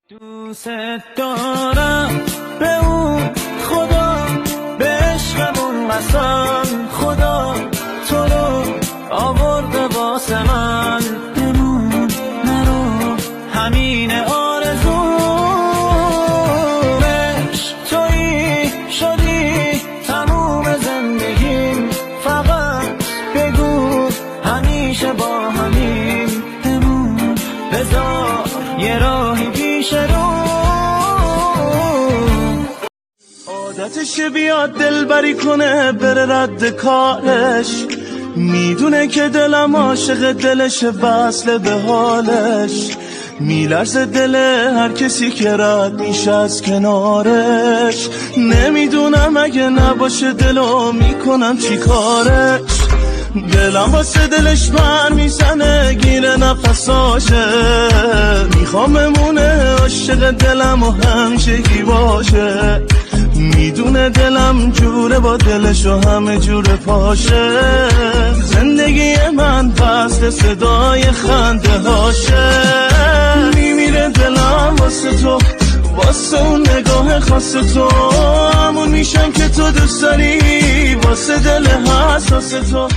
دوست دارم به اون خدا، به عشقمون قسم، خدا تو رو آورده واسه من، بمون نرو همین آرزومش، تویی شدی تموم زندگیم، فقط بگو همیشه با همین، بمون بذار یه راهی پیش رو. عادتشه بیاد دلبری کنه بره رد کارش، میدونه که دلم عاشق دلشه وصله به حالش، میلرزه دل هر کسی که رد میشه از کنارش، نمیدونم اگه نباشه دلو میکنم چی کارش، دلم واسه دلش من میزنه گیره نفساشه، میخوام بمونه عاشق دلم و همشگی باشه، میدونه دلم جوره با دلش و همه جوره پاشه، زندگی من فصل صدای خنده هاشه، میمیره دلم واسه تو، واسه اون نگاه خاص تو، همون میشم که تو دوست داری، واسه دل حساس تو.